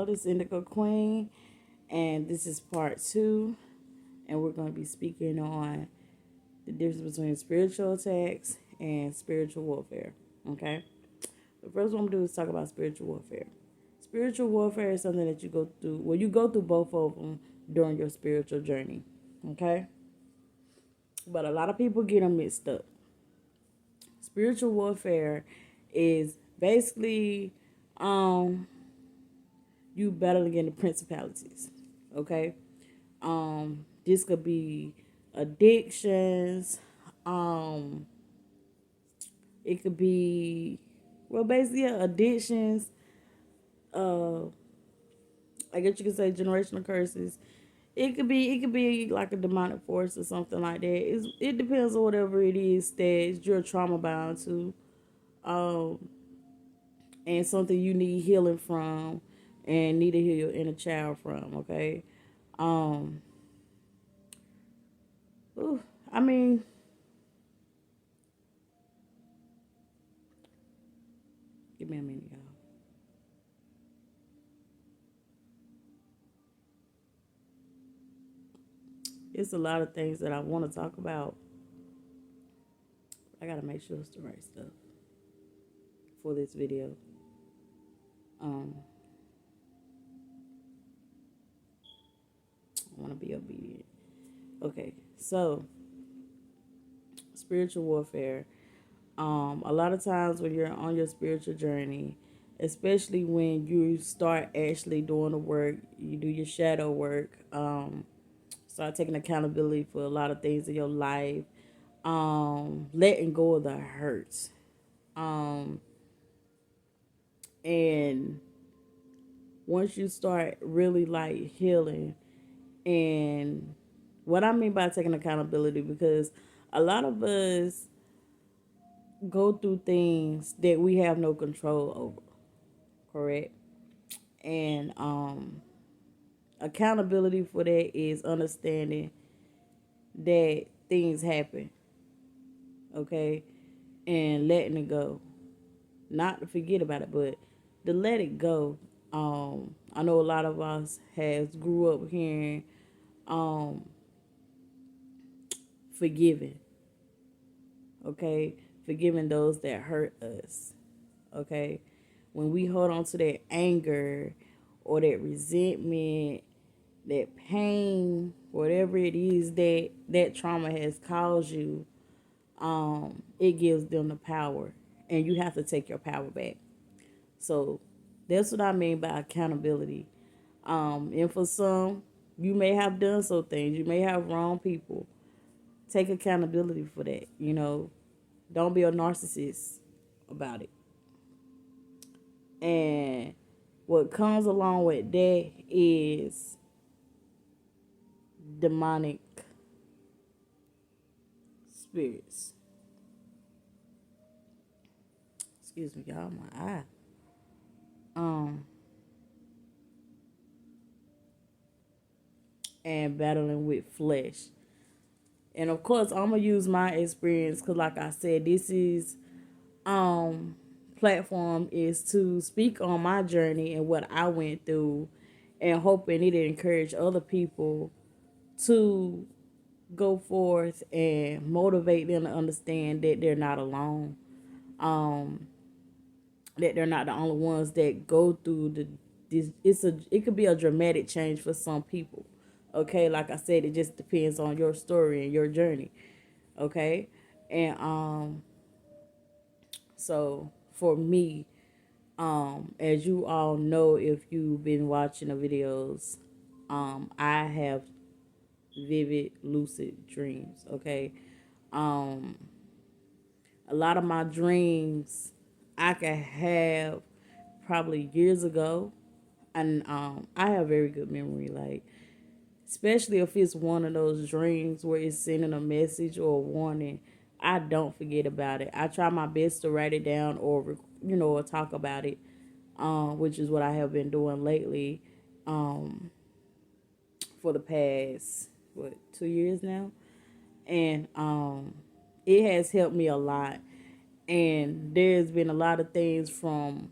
It's Indigo Queen, and this is part two. And we're going to be speaking on the difference between spiritual attacks and spiritual warfare. Okay? The first one I'm going to do is talk about spiritual warfare. Spiritual warfare is something that you go through, well, you go through both of them during your spiritual journey. Okay? But a lot of people get them mixed up. Spiritual warfare is basically you battling against the principalities. Okay? This could be addictions. It could be, well, basically, addictions. Uh, I guess you could say generational curses. It could be like a demonic force or something like that. It depends on whatever it is that you're trauma bound to, and something you need healing from, and need to heal your inner child from. Okay, um, ooh, I mean, give me a minute, y'all. It's a lot of things that I want to talk about. I gotta make sure it's the right stuff for this video. Um, I want to be obedient. Okay, so spiritual warfare. A lot of times when you're on your spiritual journey, especially when you start actually doing the work, you do your shadow work, start taking accountability for a lot of things in your life, letting go of the hurts, um, and once you start really like healing, and what I mean by taking accountability, because a lot of us go through things that we have no control over, correct? And accountability for that is understanding that things happen, okay, and letting it go, not to forget about it, but to let it go. I know a lot of us has grew up hearing um forgiving, okay, forgiving those that hurt us, okay. When we hold on to that anger or that resentment, that pain, whatever it is that that trauma has caused you, it gives them the power, and you have to take your power back. So that's what I mean by accountability. And for some, you may have done some things, you may have wronged people. Take accountability for that. Don't be a narcissist about it. And what comes along with that is demonic spirits. Excuse me, y'all, my eye. Um, and battling with flesh. And of course, I'm gonna use my experience because, like I said, this is platform is to speak on my journey and what I went through, and hoping it encourage other people to go forth and motivate them to understand that they're not alone. Um, that they're not the only ones that go through this. It could be a dramatic change for some people. Okay, like I said, it just depends on your story and your journey. Okay, and so for me, as you all know, if you've been watching the videos, I have vivid lucid dreams. Okay, um, a lot of my dreams I could have probably years ago, and I have very good memory. Like, especially if it's one of those dreams where it's sending a message or a warning, I don't forget about it. I try my best to write it down, or or talk about it, which is what I have been doing lately, um, for the past 2 years now, and it has helped me a lot. And there's been a lot of things from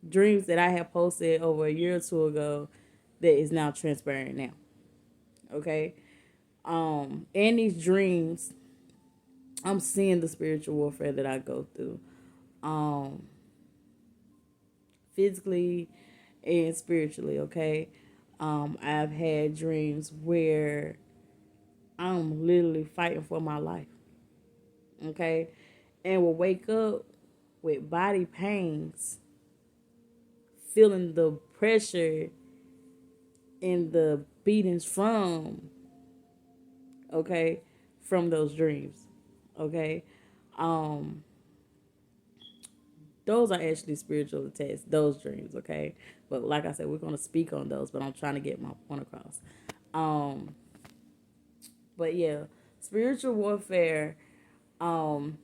dreams that I have posted over a year or two ago that is now transparent now. Okay. In these dreams, I'm seeing the spiritual warfare that I go through. Um, Physically and spiritually, okay? I've had dreams where I'm literally fighting for my life, okay? And will wake up with body pains, feeling the pressure and the beatings okay, from those dreams, okay? Um, those are actually spiritual attacks, those dreams, okay? But like I said, we're going to speak on those, but I'm trying to get my point across. Um, but yeah, spiritual warfare um,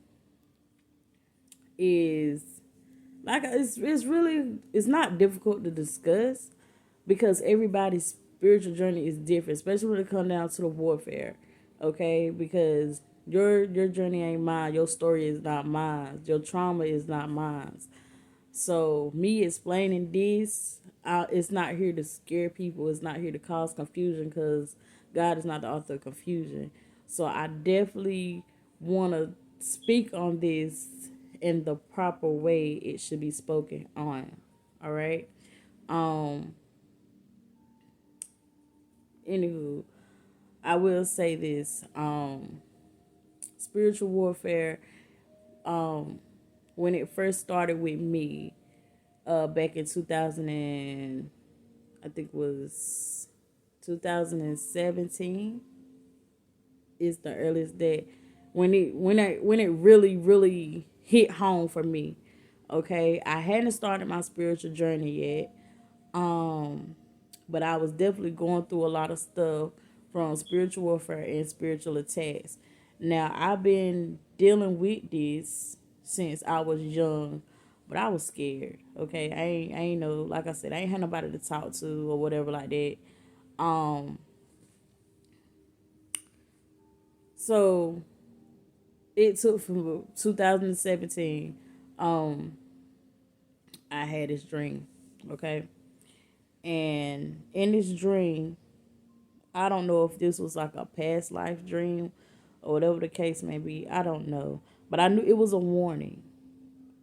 is like it's really it's not difficult to discuss because everybody's spiritual journey is different, especially when it comes down to the warfare. Okay, because your journey ain't mine, your story is not mine, your trauma is not mine. So me explaining this, it's not here to scare people. It's not here to cause confusion because God is not the author of confusion. So I definitely want to speak on this in the proper way it should be spoken on. All right. Um. Anywho, I will say this. Spiritual warfare. When it first started with me, back in 2000 and I think it was 2017 is the earliest that when it really hit home for me. Okay, I hadn't started my spiritual journey yet, but I was definitely going through a lot of stuff from spiritual warfare and spiritual attacks. Now I've been dealing with this since I was young, but I was scared. Okay, I ain't know, like I said, I ain't had nobody to talk to or whatever like that. Um, so it took from 2017. I had this dream. Okay, and in this dream, I don't know if this was like a past life dream or whatever the case may be. I don't know, but I knew it was a warning.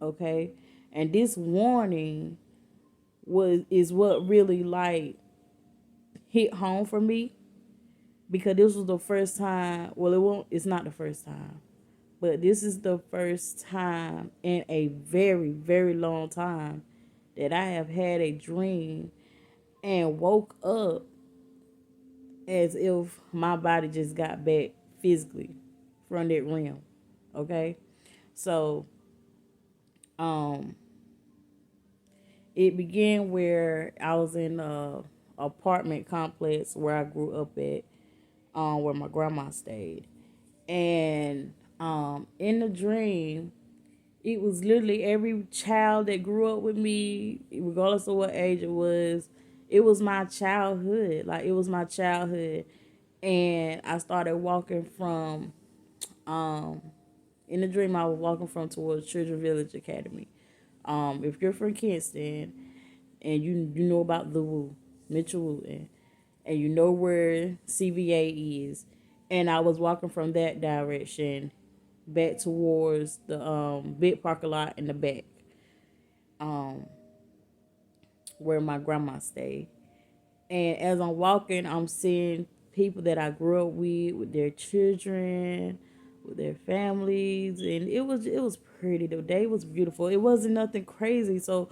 Okay, and this warning is what really like hit home for me because this was the first time. Well, it's not the first time, but this is the first time in a very, very long time that I have had a dream and woke up as if my body just got back physically from that realm. Okay? So, um, it began where I was in a apartment complex where I grew up at, where my grandma stayed. And in the dream, it was literally every child that grew up with me, regardless of what age it was. It was my childhood. Like, it was my childhood. And I started walking from, in the dream, I was walking from towards Children Village Academy. If you're from Kinston and you know about the Woo, Mitchell Wooten, and you know where CVA is, and I was walking from that direction back towards the big parking lot in the back, um, where my grandma stayed. And as I'm walking, I'm seeing people that I grew up with their children, with their families, and it was pretty. The day was beautiful. It wasn't nothing crazy, so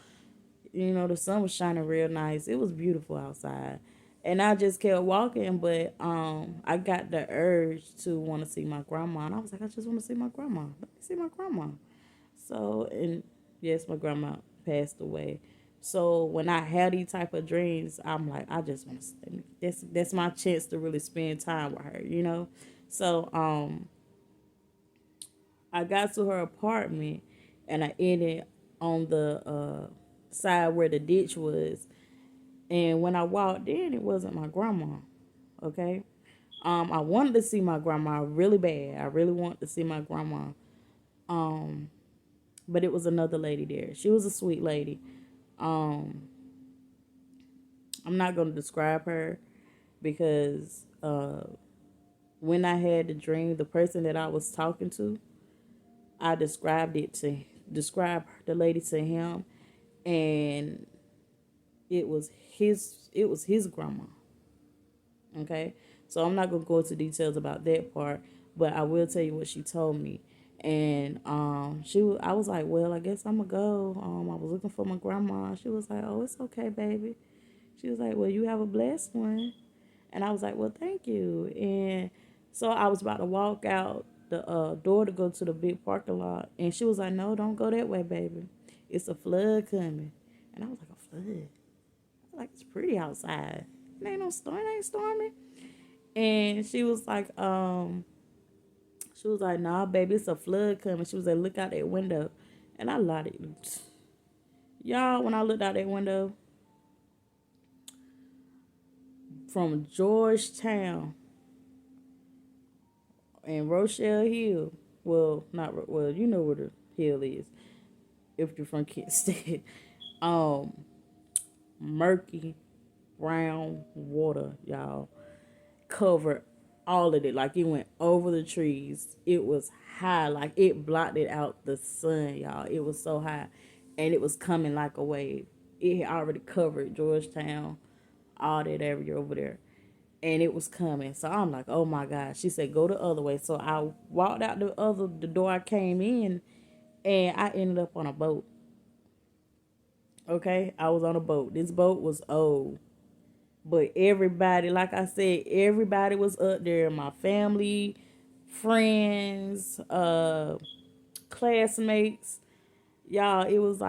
the sun was shining real nice. It was beautiful outside. And I just kept walking, but I got the urge to want to see my grandma. And I was like, I just want to see my grandma. Let me see my grandma. So, and yes, my grandma passed away. So when I had these type of dreams, I'm like, I just want to. That's my chance to really spend time with her. So I got to her apartment, and I ended on the side where the ditch was. And when I walked in, it wasn't my grandma. Okay. I wanted to see my grandma really bad. I really wanted to see my grandma. But it was another lady there. She was a sweet lady. Um, I'm not gonna describe her because when I had the dream, the person that I was talking to, I describe the lady to him, and it was his grandma. Okay, so I'm not gonna go into details about that part, but I will tell you what she told me. And I was like, well, I guess I'm gonna go. I was looking for my grandma. She was like, oh, it's okay, baby. She was like, well, you have a blessed one. And I was like, well, thank you. And so I was about to walk out the door to go to the big parking lot. And she was like, no, don't go that way, baby. It's a flood coming. And I was like, a flood? I was like, it's pretty outside. It ain't no storm. It ain't storming. And she was like, nah, baby, it's a flood coming. She was like, look out that window. And I lied it. Y'all, when I looked out that window from Georgetown and Rochelle Hill, well, not, well, you know where the hill is if you're from Kent State. um, Murky brown water, y'all, covered all of it. Like it went over the trees. It was high, like it blotted out the sun, y'all. It was so high, and it was coming like a wave. It had already covered Georgetown, all that area over there, and it was coming. So I'm like, oh my God. She said, go the other way. So I walked out the door I came in, and I ended up on a boat. Okay, I was on a boat. This boat was old. But everybody, like I said, everybody was up there. My family, friends, classmates. Y'all, it was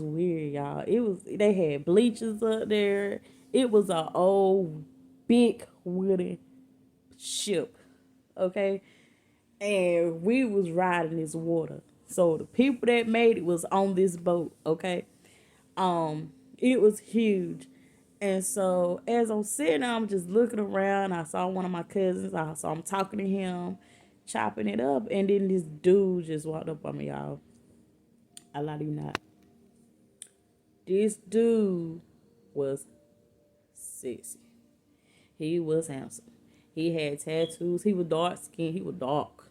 weird, y'all. They had bleachers up there. It was a old, big wooden ship, okay? And we was riding this water. So the people that made it was on this boat, okay? It was huge. And so as I'm sitting there, I'm just looking around. I saw one of my cousins. I saw him talking to him, chopping it up. And then this dude just walked up on me, y'all. I lie to you not. This dude was sexy. He was handsome. He had tattoos. He was dark skinned. He was dark.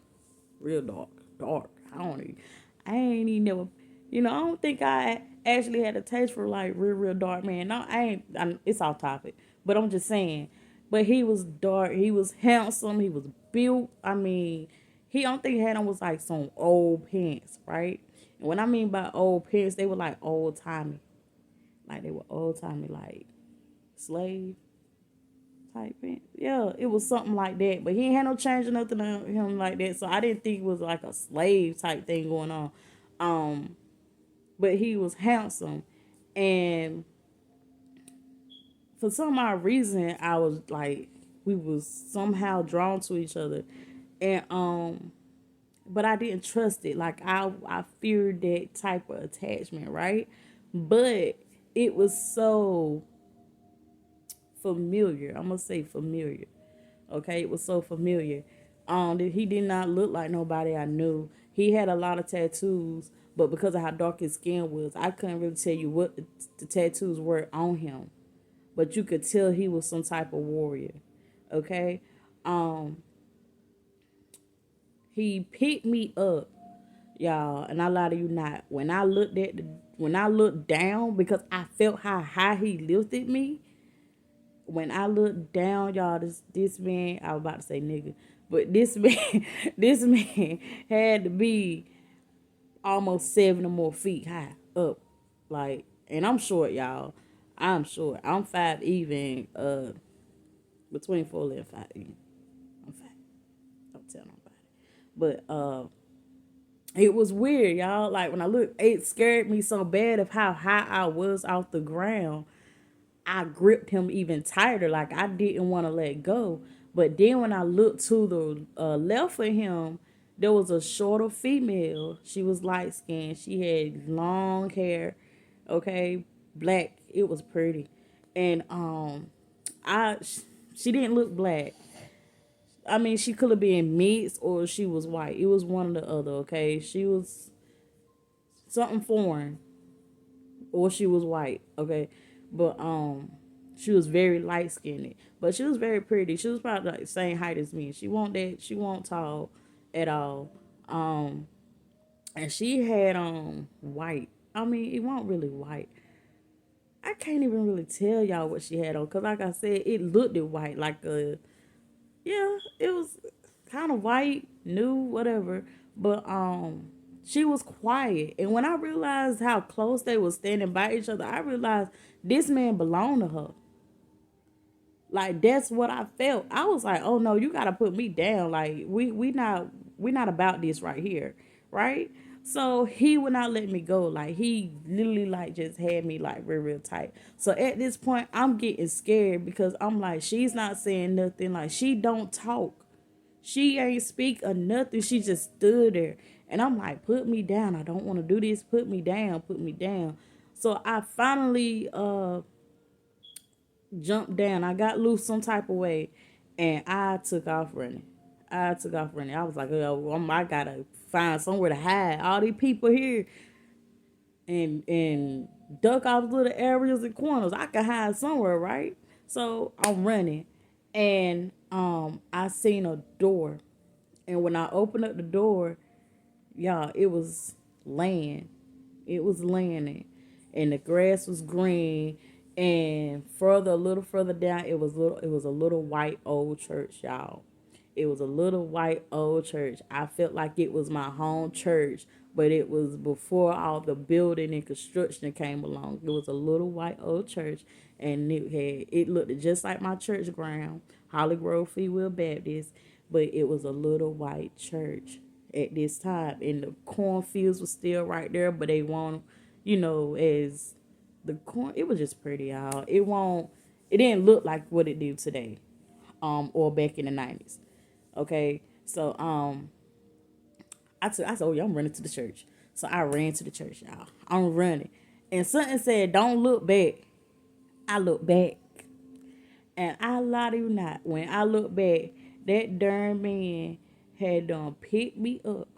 Real dark. Dark. I ain't even never, I don't think I actually had a taste for like real dark man. No, it's off topic. But I'm just saying. But he was dark. He was handsome. He was built. I mean, he don't think he had on was like some old pants, right? And when I mean by old pants, they were like old timey. Like they were old timey, like slave type pants. Yeah, it was something like that. But he ain't had no change or nothing on him like that. So I didn't think it was like a slave type thing going on. Um, but he was handsome, and for some odd reason, I was like, we was somehow drawn to each other, and but I didn't trust it. Like I feared that type of attachment, right? But it was so familiar. I'm gonna say familiar. Okay, it was so familiar. That he did not look like nobody I knew. He had a lot of tattoos, but because of how dark his skin was, I couldn't really tell you what the tattoos were on him. But you could tell he was some type of warrior. Okay, um, he picked me up, y'all, and I lie to you not. When I looked down, because I felt how high he lifted me. When I looked down, y'all, this man, I was about to say nigga, but this man, this man had to be almost 7 or more feet high up, like, and I'm short, y'all. I'm short. I'm 5'even", between 4 and 5'. I'm fat. Don't tell nobody. But it was weird, y'all. Like when I looked, it scared me so bad of how high I was off the ground. I gripped him even tighter, like I didn't want to let go. But then when I looked to the left of him, there was a shorter female. She was light skinned. She had long hair, okay, black. It was pretty, and I she didn't look black. I mean, she could have been mixed or she was white. It was one or the other. Okay, she was something foreign. or she was white. Okay, but she was very light skinned, but she was very pretty. She was probably like the same height as me. She wasn't that. She wasn't tall at all. Um, and she had white. I mean, it wasn't really white. I can't even really tell y'all what she had on, cause like I said, it looked white, like a yeah, it was kind of white, new, whatever. But she was quiet, and when I realized how close they were standing by each other, I realized this man belonged to her. Like that's what I felt. I was like, oh no, you gotta put me down. Like we not about this right here, right? So he would not let me go. Like he literally like just had me like real tight. So at this point, I'm getting scared because I'm like, she's not saying nothing. Like she don't talk. She ain't speak or nothing. She just stood there. And I'm like, put me down. I don't want to do this. Put me down. Put me down. So I finally jumped down. I got loose some type of way, and I took off running. I took off running. I was like, oh, I gotta find somewhere to hide. All these people here, and duck off little areas and corners. I can hide somewhere, right? So I'm running, and I seen a door, and when I opened up the door, y'all, it was land. It was landing, and the grass was green. And further, a little further down, it was little. It was a little white old church, y'all. It was a little white old church. I felt like it was my home church, but it was before all the building and construction came along. It was a little white old church, and it looked just like my church ground, Holly Grove Free Will Baptist, but it was a little white church at this time, and the cornfields were still right there, but they won't, as the corn. It was just pretty, y'all. It won't. It didn't look like what it do today, or back in the 90s. Okay, so I said, oh yeah, I'm running to the church. So I ran to the church, y'all. I'm running, and something said, "Don't look back." I look back, and I lie to you not. When I look back, that darn man had done picked me up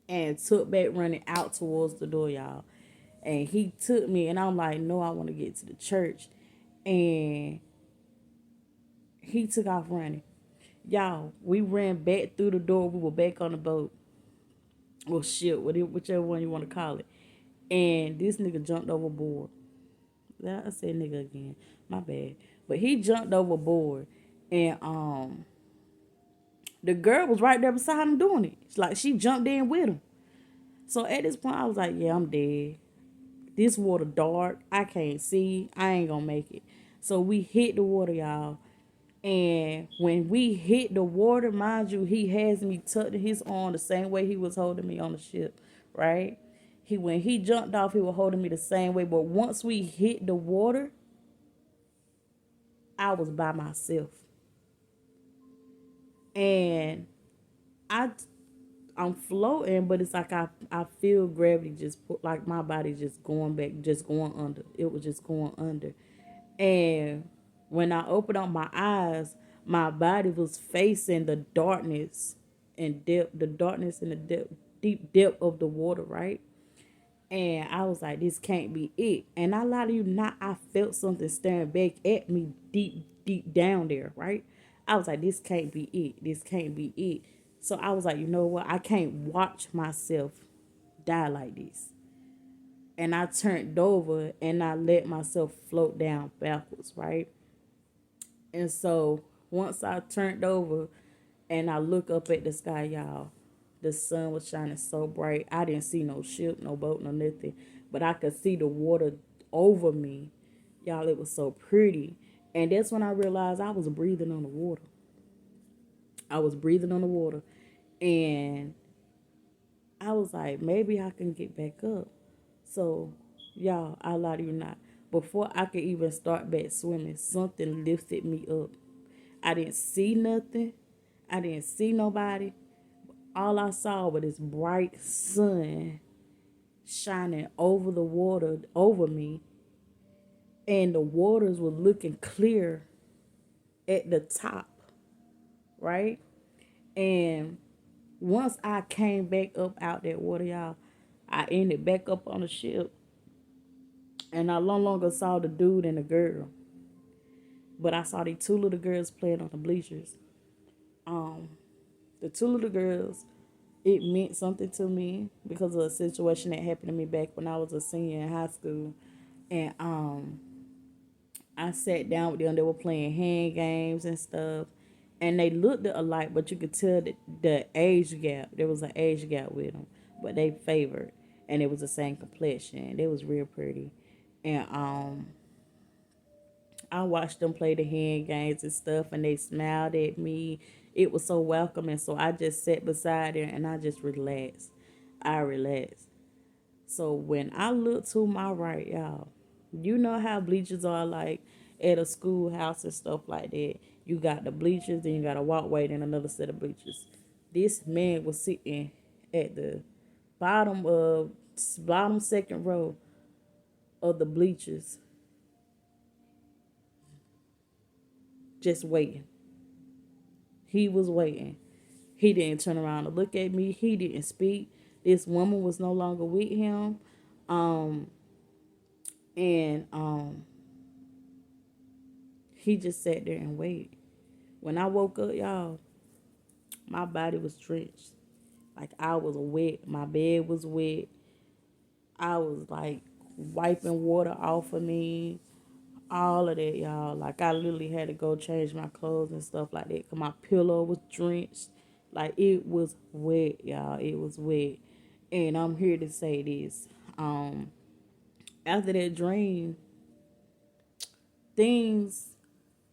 and took back running out towards the door, y'all. And he took me, and I'm like, no, I want to get to the church. And he took off running. Y'all, we ran back through the door. We were back on the boat. Well, shit, whichever one you want to call it. And this nigga jumped overboard. I said nigga again. My bad. But he jumped overboard. And the girl was right there beside him doing it. It's like she jumped in with him. So at this point, I was like, yeah, I'm dead. This water dark. I can't see. I ain't gonna make it. So we hit the water, y'all. And when we hit the water, mind you, he has me tucked in his arm the same way he was holding me on the ship, right? When he jumped off, he was holding me the same way. But once we hit the water, I was by myself. And I I'm floating, but it's like I feel gravity just put like my body just going back, just going under. It was just going under. And when I opened up my eyes, my body was facing the darkness and depth, the darkness and the deep depth of the water, right? And I was like, this can't be it. And I lie to you not, I felt something staring back at me deep down there, right? I was like, this can't be it. This can't be it. So I was like, you know what? I can't watch myself die like this. And I turned over and I let myself float down backwards, right? And so once I turned over and I look up at the sky, y'all, the sun was shining so bright. I didn't see no ship, no boat, no nothing. But I could see the water over me. Y'all, it was so pretty. And that's when I realized I was breathing on the water. I was breathing on the water. And I was like, maybe I can get back up. So, y'all, I lie to you not. Before I could even start back swimming, something lifted me up. I didn't see nothing. I didn't see nobody. All I saw was this bright sun shining over the water over me. And the waters were looking clear at the top, right? And once I came back up out that water, y'all, I ended back up on the ship. And I no longer saw the dude and the girl, but I saw the two little girls playing on the bleachers. Um, the two little girls, it meant something to me because of a situation that happened to me back when I was a senior in high school. And I sat down with them. They were playing hand games and stuff. And they looked alike, but you could tell that the age gap, there was an age gap with them. But they favored. And it was the same complexion. They was real pretty. And I watched them play the hand games and stuff, and they smiled at me. It was so welcoming. So I just sat beside them and I just relaxed. I relaxed. So when I look to my right, y'all, you know how bleachers are like at a schoolhouse and stuff like that. You got the bleachers, then you got a walkway, then another set of bleachers. This man was sitting at the bottom of bottom second row of the bleachers, just waiting. He was waiting. He didn't turn around to look at me. He didn't speak. This woman was no longer with him. Um, and he just sat there and waited. When I woke up, y'all, my body was drenched. Like I was wet. My bed was wet. I was like wiping water off of me. All of that, y'all. Like I literally had to go change my clothes and stuff like that. Cause my pillow was drenched. Like it was wet, y'all. It was wet. And I'm here to say this. After that dream, things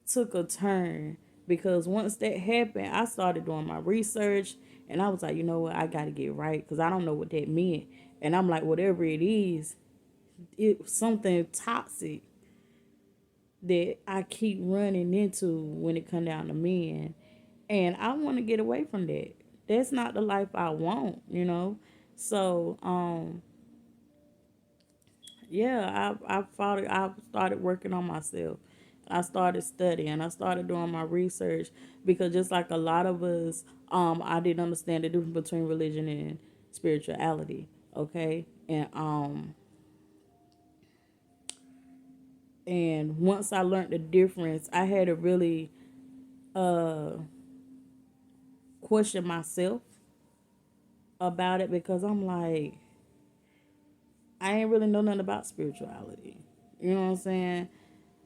took a turn because once that happened, I started doing my research and I was like, you know what, I got to get right because I don't know what that meant. And I'm like, whatever it is, it's something toxic that I keep running into when it come down to men. And I want to get away from that. That's not the life I want, you know? So, yeah, I started working on myself. I started studying. I started doing my research because just like a lot of us, I didn't understand the difference between religion and spirituality. Okay, and once I learned the difference, I had to really uh question myself about it because I'm like, I ain't really know nothing about spirituality. You know what I'm saying?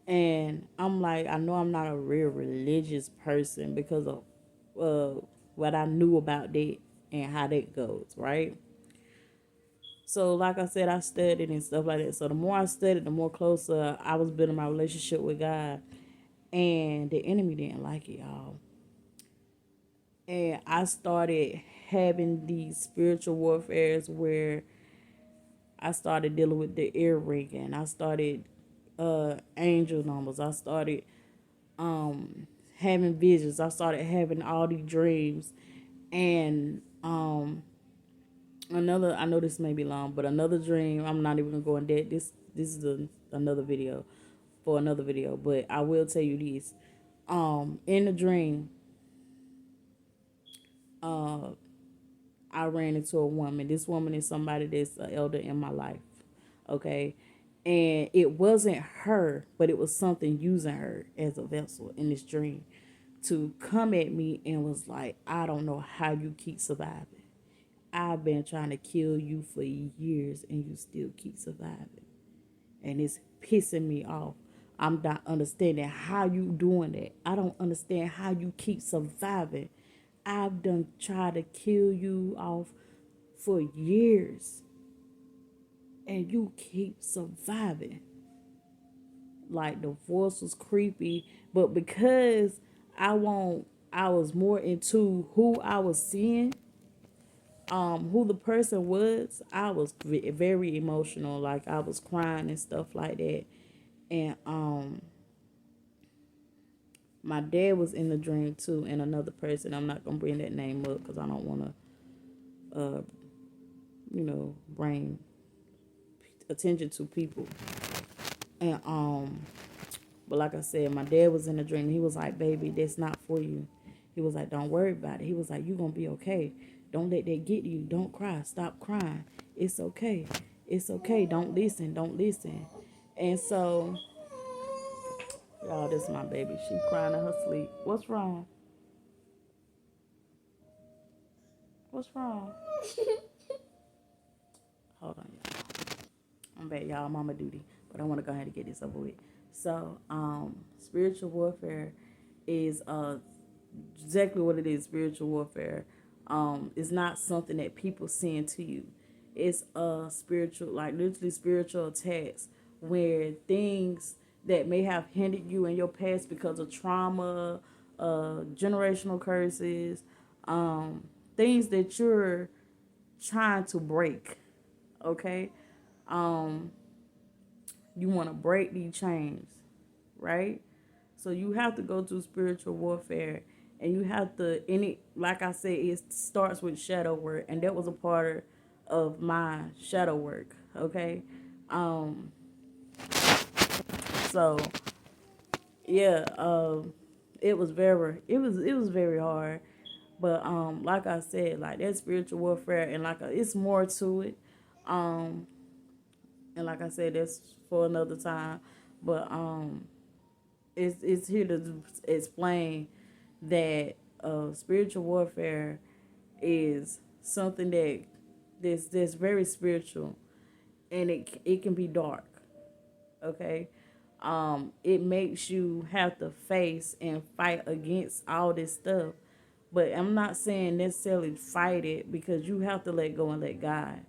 And I'm like, I know I'm not a real religious person because of what I knew about that and how that goes, right? So, like I said, I studied and stuff like that. So, the more I studied, the more closer I was building my relationship with God. And the enemy didn't like it, y'all. And I started having these spiritual warfares where I started dealing with the ear ringing. I started angel numbers. I started having visions. I started having all these dreams. And another, I know this may be long, but another dream, I'm not even gonna go in that. This is another video for another video, but I will tell you this. In the dream, I ran into a woman. This woman is somebody that's an elder in my life. Okay. And it wasn't her, but it was something using her as a vessel in this dream to come at me and was like, I don't know how you keep surviving. I've been trying to kill you for years and you still keep surviving. And it's pissing me off. I'm not understanding how you doing that. I don't understand how you keep surviving. I've done tried to kill you off for years and you keep surviving. Like the voice was creepy, but because I was more into who I was seeing, who the person was, I was very emotional. Like I was crying and stuff like that. And my dad was in the dream too, and another person. I'm not gonna bring that name up because I don't want to, bring attention to people. And but like I said, my dad was in the dream. He was like, "Baby, that's not for you." He was like, "Don't worry about it." He was like, "You gonna be okay. Don't let that get you. Don't cry. Stop crying. It's okay. It's okay. Don't listen. Don't listen." And so, y'all, this is my baby. She crying in her sleep. What's wrong? What's wrong? Hold on, y'all. I'm back, y'all. Mama duty. But I want to go ahead and get this over with. So, spiritual warfare is exactly what it is. Spiritual warfare is not something that people send to you. It's spiritual, like literally spiritual attacks, where things that may have hindered you in your past because of trauma, generational curses, things that you're trying to break. Okay, um, you want to break these chains, right? So you have to go through spiritual warfare, and you have to, like I said, it starts with shadow work, and that was a part of my shadow work. Okay, um, so yeah, it was very hard, but like I said, like that spiritual warfare, and it's more to it, um, and like I said, that's for another time, but it's here to explain that spiritual warfare is something that's very spiritual, and it can be dark. Okay, it makes you have to face and fight against all this stuff, but I'm not saying necessarily fight it, because you have to let go and let God.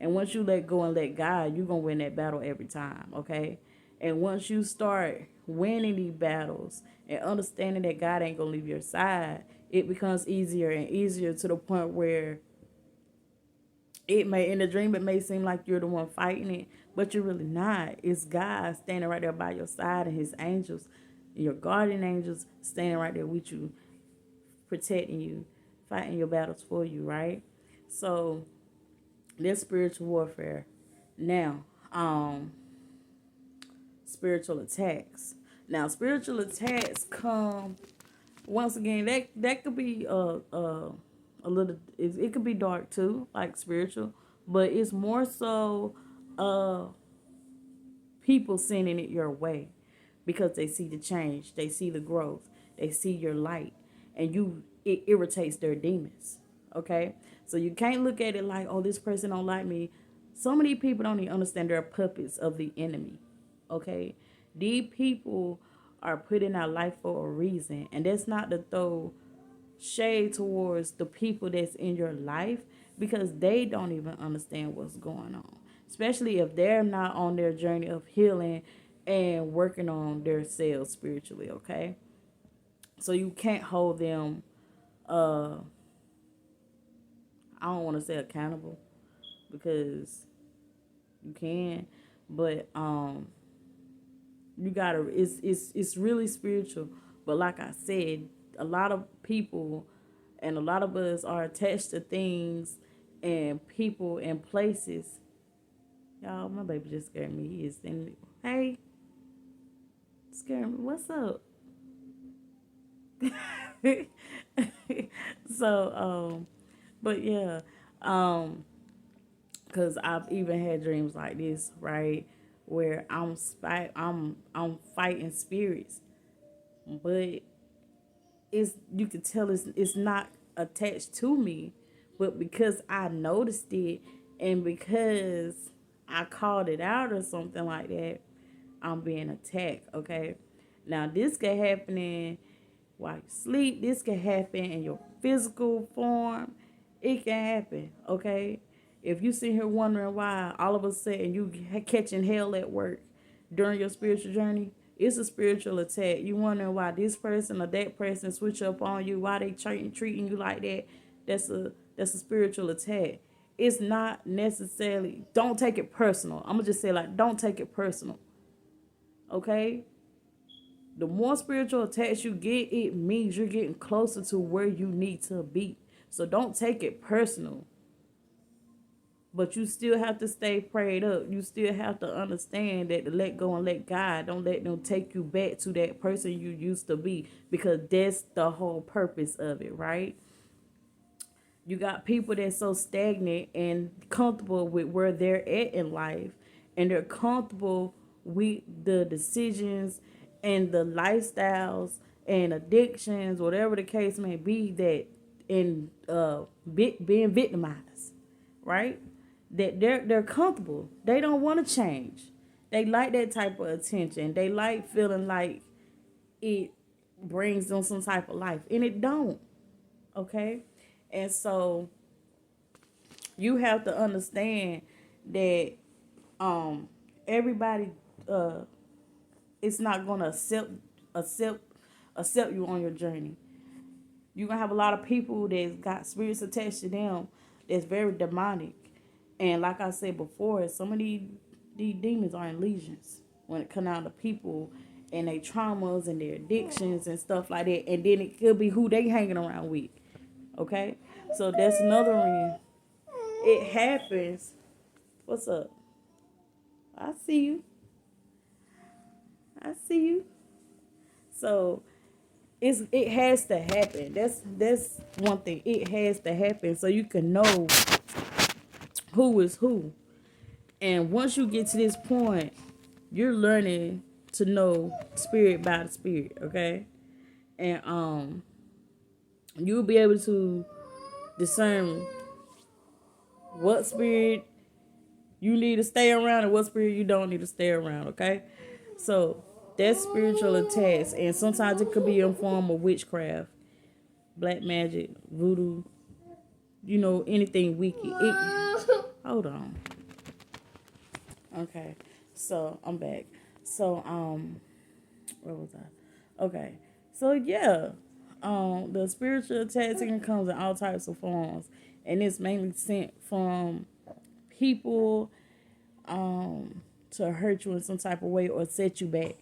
And once you let go and let God, you're going to win that battle every time, okay? And once you start winning these battles and understanding that God ain't going to leave your side, it becomes easier and easier, to the point where in the dream, it may seem like you're the one fighting it, but you're really not. It's God standing right there by your side, and his angels, your guardian angels, standing right there with you, protecting you, fighting your battles for you, right? So, there's spiritual warfare. Now, spiritual attacks. Now, spiritual attacks come, once again, that could be a little, it could be dark too, like spiritual, but it's more so uh people sending it your way, because they see the change, they see the growth, they see your light, and it irritates their demons. Okay, so you can't look at it like, oh, this person don't like me. So many people don't even understand they're puppets of the enemy. Okay, these people are put in our life for a reason, and that's not to throw shade towards the people that's in your life, because they don't even understand what's going on, especially if they're not on their journey of healing and working on their selves spiritually. Okay, so you can't hold them, uh I don't want to say accountable, because you can, but you gotta, it's really spiritual. But like I said, a lot of people and a lot of us are attached to things and people and places. Y'all, my baby just scared me. He is in, hey, scared me. What's up? So but yeah, um because I've even had dreams like this, right, where I'm fighting spirits, but you can tell it's not attached to me, but because I noticed it, and because I called it out or something like that, I'm being attacked. Okay, now this can happen while you sleep. This can happen in your physical form. It can happen. Okay, if you sit here wondering why all of a sudden you catching hell at work during your spiritual journey, it's a spiritual attack. You wondering why this person or that person switch up on you, why they treating you like that. That's a spiritual attack. It's not necessarily, don't take it personal. I'm gonna just say, like, don't take it personal. Okay? The more spiritual attacks you get, it means you're getting closer to where you need to be. So don't take it personal. But you still have to stay prayed up. You still have to understand that to let go and let God. Don't let them take you back to that person you used to be, because that's the whole purpose of it, right? You got people that's so stagnant and comfortable with where they're at in life, and they're comfortable the decisions and the lifestyles and addictions, whatever the case may be, that in being victimized, right? That they're comfortable. They don't want to change. They like that type of attention. They like feeling like it brings them some type of life, and it don't. Okay, and so you have to understand that everybody is not gonna accept accept you on your journey. You're gonna have a lot of people that's got spirits attached to them that's very demonic. And like I said before, some of these demons are in legions when it comes down to people and their traumas and their addictions and stuff like that. And then it could be who they hanging around with. Okay? So that's another reason. It happens. What's up? I see you. I see you. So it has to happen. That's one thing. It has to happen so you can know who is who. And once you get to this point, you're learning to know spirit by the spirit, okay? And you'll be able to discern what spirit you need to stay around and what spirit you don't need to stay around, okay? So that's spiritual attacks, and sometimes it could be in form of witchcraft, black magic, voodoo, anything wicked. Hold on. Okay, so I'm back. So where was I? Okay, so yeah, the spiritual attacks comes in all types of forms, and it's mainly sent from people to hurt you in some type of way or set you back.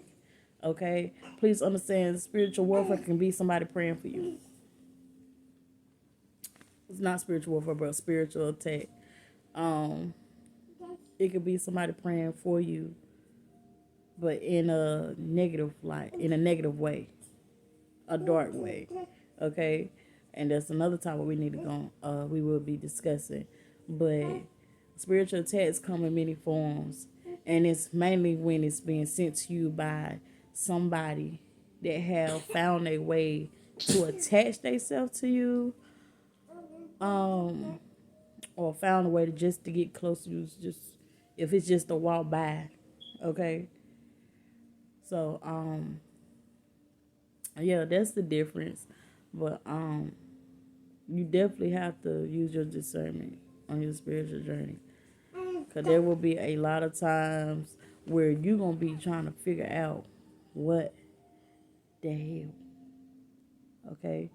Okay, please understand, spiritual warfare can be somebody praying for you. It's not spiritual warfare, but spiritual attack. It could be somebody praying for you, but in a negative light, in a negative way, a dark way. Okay, and that's another topic we need to go. We will be discussing, but spiritual attacks come in many forms, and it's mainly when it's being sent to you by somebody that have found a way to attach themselves to you, or found a way to get close to you. Just if it's just a walk by, okay. So yeah, that's the difference. But you definitely have to use your discernment on your spiritual journey, because there will be a lot of times where you're gonna be trying to figure out what the hell. Okay,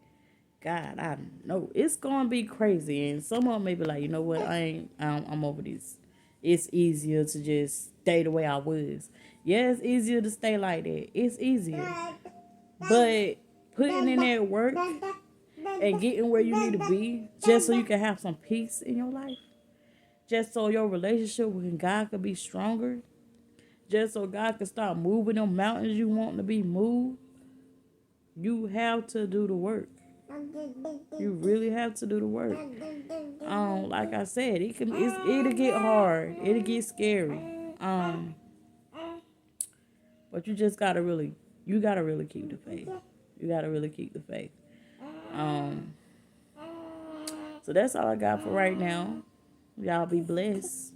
God, I know it's gonna be crazy, and someone may be like, you know what, I'm over this. It's easier to just stay the way I was. Yeah, it's easier to stay like that. It's easier, but putting in that work and getting where you need to be, just so you can have some peace in your life, just so your relationship with God could be stronger, just so God can start moving them mountains you want to be moved. You have to do the work. You really have to do the work. Like I said, it'll get hard. It'll get scary. But you just gotta really keep the faith. You gotta really keep the faith. So that's all I got for right now. Y'all be blessed.